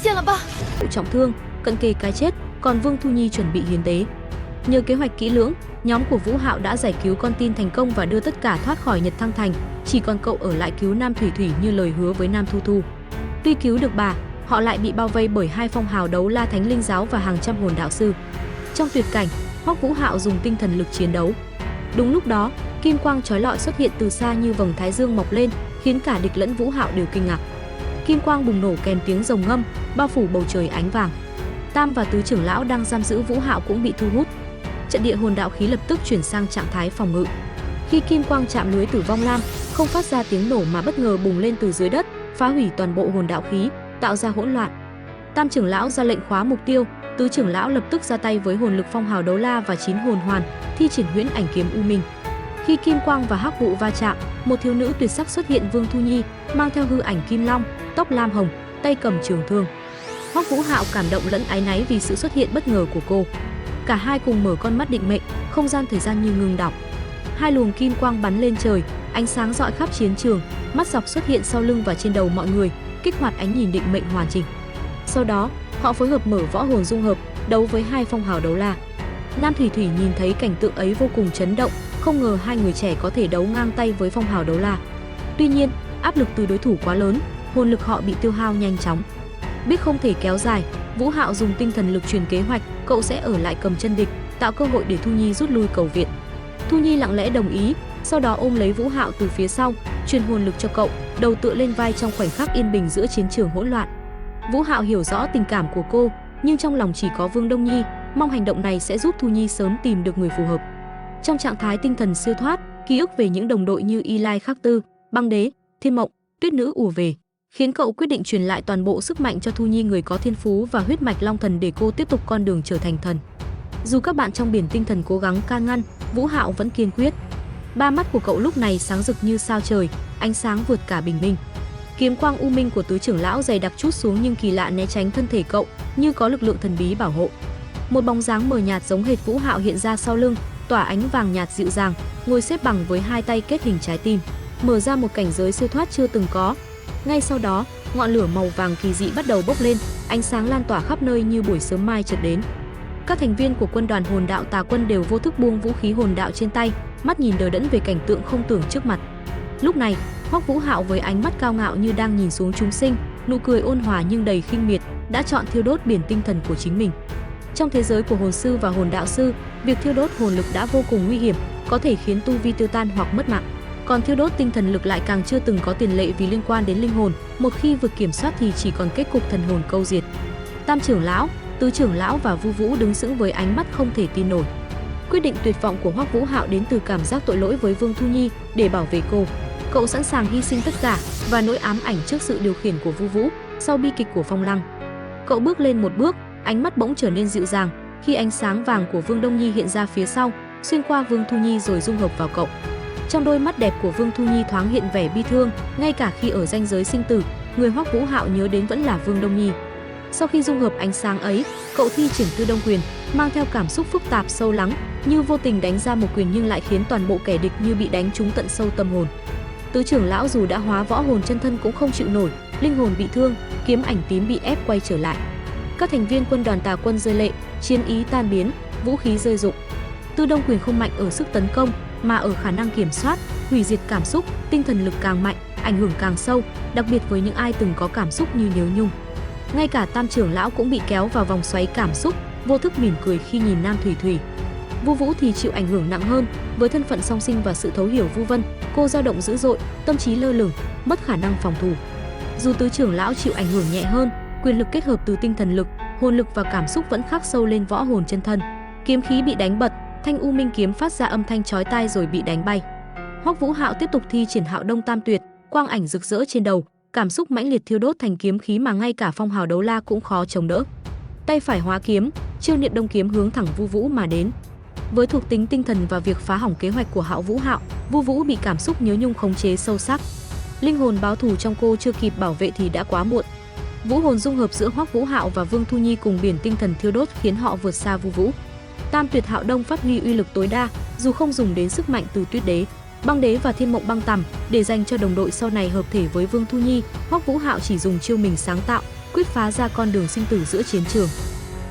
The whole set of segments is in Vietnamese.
现了吧？ Trọng thương, cận kề cái chết, còn Vương Thu Nhi chuẩn bị hiến tế. Nhờ kế hoạch kỹ lưỡng, nhóm của Vũ Hạo đã giải cứu con tin thành công và đưa tất cả thoát khỏi Nhật Thăng Thành, chỉ còn cậu ở lại cứu Nam Thủy Thủy như lời hứa với Nam Thu Thu. Tuy cứu được bà, họ lại bị bao vây bởi hai phong hào đấu la thánh linh giáo và hàng trăm hồn đạo sư. Trong tuyệt cảnh, Hoắc Vũ Hạo dùng tinh thần lực chiến đấu. Đúng lúc đó, kim quang chói lọi xuất hiện từ xa như vầng thái dương mọc lên, khiến cả địch lẫn Vũ Hạo đều kinh ngạc. Kim quang bùng nổ kèm tiếng rồng ngâm, bao phủ bầu trời ánh vàng. Tam và tứ trưởng lão đang giam giữ Vũ Hạo cũng bị thu hút. Trận địa hồn đạo khí lập tức chuyển sang trạng thái phòng ngự. Khi kim quang chạm lưới Tử Vong Lam, không phát ra tiếng nổ mà bất ngờ bùng lên từ dưới đất, phá hủy toàn bộ hồn đạo khí, tạo ra hỗn loạn. Tam trưởng lão ra lệnh khóa mục tiêu, tứ trưởng lão lập tức ra tay với hồn lực phong hào đấu la và 9 hồn hoàn, thi triển huyễn ảnh kiếm u minh. Khi kim quang và hắc vụ va chạm, một thiếu nữ tuyệt sắc xuất hiện, Vương Thu Nhi, mang theo hư ảnh kim long, tóc lam hồng, tay cầm trường thương. Hoắc Vũ Hạo cảm động lẫn áy náy vì sự xuất hiện bất ngờ của cô. Cả hai cùng mở con mắt định mệnh, không gian thời gian như ngừng đọng. Hai luồng kim quang bắn lên trời, ánh sáng rọi khắp chiến trường, mắt dọc xuất hiện sau lưng và trên đầu mọi người, kích hoạt ánh nhìn định mệnh hoàn chỉnh. Sau đó, họ phối hợp mở võ hồn dung hợp, đấu với hai phong hào đấu la. Nam Thủy Thủy nhìn thấy cảnh tượng ấy vô cùng chấn động, không ngờ hai người trẻ có thể đấu ngang tay với phong hào đấu la. Tuy nhiên, áp lực từ đối thủ quá lớn, hồn lực họ bị tiêu hao nhanh chóng. Biết không thể kéo dài, Vũ Hạo dùng tinh thần lực truyền kế hoạch, cậu sẽ ở lại cầm chân địch, tạo cơ hội để Thu Nhi rút lui cầu viện. Thu Nhi lặng lẽ đồng ý, sau đó ôm lấy Vũ Hạo từ phía sau, truyền hồn lực cho cậu, đầu tựa lên vai trong khoảnh khắc yên bình giữa chiến trường hỗn loạn. Vũ Hạo hiểu rõ tình cảm của cô, nhưng trong lòng chỉ có Vương Đông Nhi, mong hành động này sẽ giúp Thu Nhi sớm tìm được người phù hợp. Trong trạng thái tinh thần siêu thoát, ký ức về những đồng đội như Y Lai Khắc Tư, Băng Đế, Thiên Mộng, Tuyết Nữ ùa về, khiến cậu quyết định truyền lại toàn bộ sức mạnh cho Thu Nhi, người có thiên phú và huyết mạch long thần, để cô tiếp tục con đường trở thành thần. Dù các bạn trong biển tinh thần cố gắng can ngăn, Vũ Hạo vẫn kiên quyết. Ba mắt của cậu lúc này sáng rực như sao trời, ánh sáng vượt cả bình minh. Kiếm quang u minh của tứ trưởng lão dày đặc chút xuống nhưng kỳ lạ né tránh thân thể cậu, như có lực lượng thần bí bảo hộ. Một bóng dáng mờ nhạt giống hệt Vũ Hạo hiện ra sau lưng, tỏa ánh vàng nhạt dịu dàng, ngồi xếp bằng với hai tay kết hình trái tim, mở ra một cảnh giới siêu thoát chưa từng có. Ngay sau đó, ngọn lửa màu vàng kỳ dị bắt đầu bốc lên, ánh sáng lan tỏa khắp nơi như buổi sớm mai chợt đến. Các thành viên của quân đoàn hồn đạo Tà Quân đều vô thức buông vũ khí hồn đạo trên tay, mắt nhìn đờ đẫn về cảnh tượng không tưởng trước mặt. Lúc này, Hoắc Vũ Hạo với ánh mắt cao ngạo như đang nhìn xuống chúng sinh, nụ cười ôn hòa nhưng đầy khinh miệt, đã chọn thiêu đốt biển tinh thần của chính mình. Trong thế giới của hồn sư và hồn đạo sư, việc thiêu đốt hồn lực đã vô cùng nguy hiểm, có thể khiến tu vi tiêu tan hoặc mất mạng. Còn thiêu đốt tinh thần lực lại càng chưa từng có tiền lệ vì liên quan đến linh hồn, một khi vượt kiểm soát thì chỉ còn kết cục thần hồn câu diệt. Tam trưởng lão, tứ trưởng lão và Vu Vũ đứng sững với ánh mắt không thể tin nổi. Quyết định tuyệt vọng của Hoắc Vũ Hạo đến từ cảm giác tội lỗi với Vương Thu Nhi để bảo vệ cô. Cậu sẵn sàng hy sinh tất cả và nỗi ám ảnh trước sự điều khiển của Vu Vũ sau bi kịch của Phong Lăng. Cậu bước lên một bước, ánh mắt bỗng trở nên dịu dàng khi ánh sáng vàng của Vương Đông Nhi hiện ra phía sau, xuyên qua Vương Thu Nhi rồi dung hợp vào cậu. Trong đôi mắt đẹp của Vương Thu Nhi thoáng hiện vẻ bi thương, ngay cả khi ở ranh giới sinh tử, người Hoắc Vũ Hạo nhớ đến vẫn là Vương Đông Nhi. Sau khi dung hợp ánh sáng ấy, cậu thi triển Tư Đông Quyền, mang theo cảm xúc phức tạp sâu lắng, như vô tình đánh ra một quyền nhưng lại khiến toàn bộ kẻ địch như bị đánh trúng tận sâu tâm hồn. Tứ trưởng lão dù đã hóa võ hồn chân thân cũng không chịu nổi, linh hồn bị thương, kiếm ảnh tím bị ép quay trở lại. Các thành viên quân đoàn Tà Quân rơi lệ, chiến ý tan biến, vũ khí rơi rụng. Tư Đông Quyền không mạnh ở sức tấn công, mà ở khả năng kiểm soát, hủy diệt cảm xúc, tinh thần lực càng mạnh, ảnh hưởng càng sâu, đặc biệt với những ai từng có cảm xúc như Niếu Nhung. Ngay cả Tam trưởng lão cũng bị kéo vào vòng xoáy cảm xúc, vô thức mỉm cười khi nhìn Nam Thủy Thủy. Vu Vũ thì chịu ảnh hưởng nặng hơn, với thân phận song sinh và sự thấu hiểu Vu Vân, cô dao động dữ dội, tâm trí lơ lửng, mất khả năng phòng thủ. Dù tứ trưởng lão chịu ảnh hưởng nhẹ hơn, quyền lực kết hợp từ tinh thần lực, hồn lực và cảm xúc vẫn khắc sâu lên võ hồn chân thân. Kiếm khí bị đánh bật, thanh u minh kiếm phát ra âm thanh chói tai rồi bị đánh bay. Hoắc Vũ Hạo tiếp tục thi triển Hạo Đông Tam Tuyệt, quang ảnh rực rỡ trên đầu, cảm xúc mãnh liệt thiêu đốt thành kiếm khí mà ngay cả phong hào đấu la cũng khó chống đỡ. Tay phải hóa kiếm, chiêu Niệm Đông kiếm hướng thẳng Vu Vũ mà đến. Với thuộc tính tinh thần và việc phá hỏng kế hoạch của Hạo Vũ Hạo, Vu Vũ bị cảm xúc nhớ nhung khống chế sâu sắc. Linh hồn báo thù trong cô chưa kịp bảo vệ thì đã quá muộn. Vũ hồn dung hợp giữa Hoắc Vũ Hạo và Vương Thu Nhi cùng biển tinh thần thiêu đốt khiến họ vượt xa Vu Vũ. Tam Tuyệt Hạo Đông phát huy uy lực tối đa, dù không dùng đến sức mạnh từ Tuyết Đế, Băng Đế và Thiên Mộng Băng Tầm để dành cho đồng đội sau này hợp thể với Vương Thu Nhi. Hoắc Vũ Hạo chỉ dùng chiêu mình sáng tạo, quyết phá ra con đường sinh tử giữa chiến trường.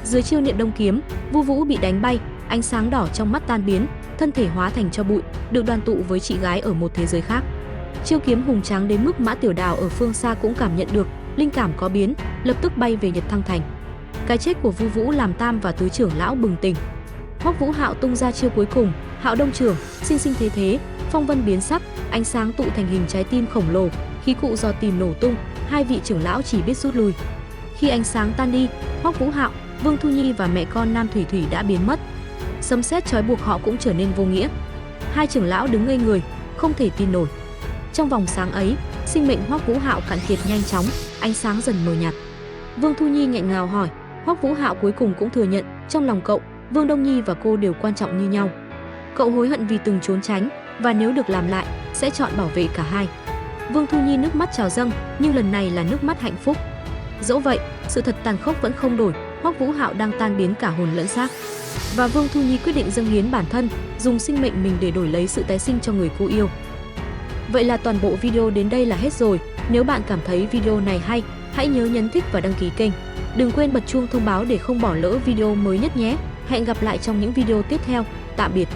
Dưới chiêu niệm đông kiếm, Vu Vũ bị đánh bay, ánh sáng đỏ trong mắt tan biến, thân thể hóa thành tro bụi, được đoàn tụ với chị gái ở một thế giới khác. Chiêu kiếm hùng tráng đến mức Mã Tiểu Đào ở phương xa cũng cảm nhận được, linh cảm có biến, lập tức bay về Nhật Thăng Thành. Cái chết của Vu Vũ làm Tam và Tứ trưởng lão bừng tỉnh. Hoắc Vũ Hạo tung ra chiêu cuối cùng, Hạo Đông trưởng, sinh sinh thế thế, phong vân biến sắc, ánh sáng tụ thành hình trái tim khổng lồ, khí cụ do tìm nổ tung, hai vị trưởng lão chỉ biết rút lui. Khi ánh sáng tan đi, Hoắc Vũ Hạo, Vương Thu Nhi và mẹ con Nam Thủy Thủy đã biến mất. Sấm sét trói buộc họ cũng trở nên vô nghĩa. Hai trưởng lão đứng ngây người, không thể tin nổi. Trong vòng sáng ấy, sinh mệnh Hoắc Vũ Hạo cạn kiệt nhanh chóng, ánh sáng dần mờ nhạt. Vương Thu Nhi nghẹn ngào hỏi, Hoắc Vũ Hạo cuối cùng cũng thừa nhận, trong lòng cậu, Vương Đông Nhi và cô đều quan trọng như nhau. Cậu hối hận vì từng trốn tránh, và nếu được làm lại, sẽ chọn bảo vệ cả hai. Vương Thu Nhi nước mắt trào dâng, nhưng lần này là nước mắt hạnh phúc. Dẫu vậy, sự thật tàn khốc vẫn không đổi, Hoắc Vũ Hạo đang tan biến cả hồn lẫn xác. Và Vương Thu Nhi quyết định dâng hiến bản thân, dùng sinh mệnh mình để đổi lấy sự tái sinh cho người cô yêu. Vậy là toàn bộ video đến đây là hết rồi. Nếu bạn cảm thấy video này hay, hãy nhớ nhấn thích và đăng ký kênh. Đừng quên bật chuông thông báo để không bỏ lỡ video mới nhất nhé. Hẹn gặp lại trong những video tiếp theo. Tạm biệt.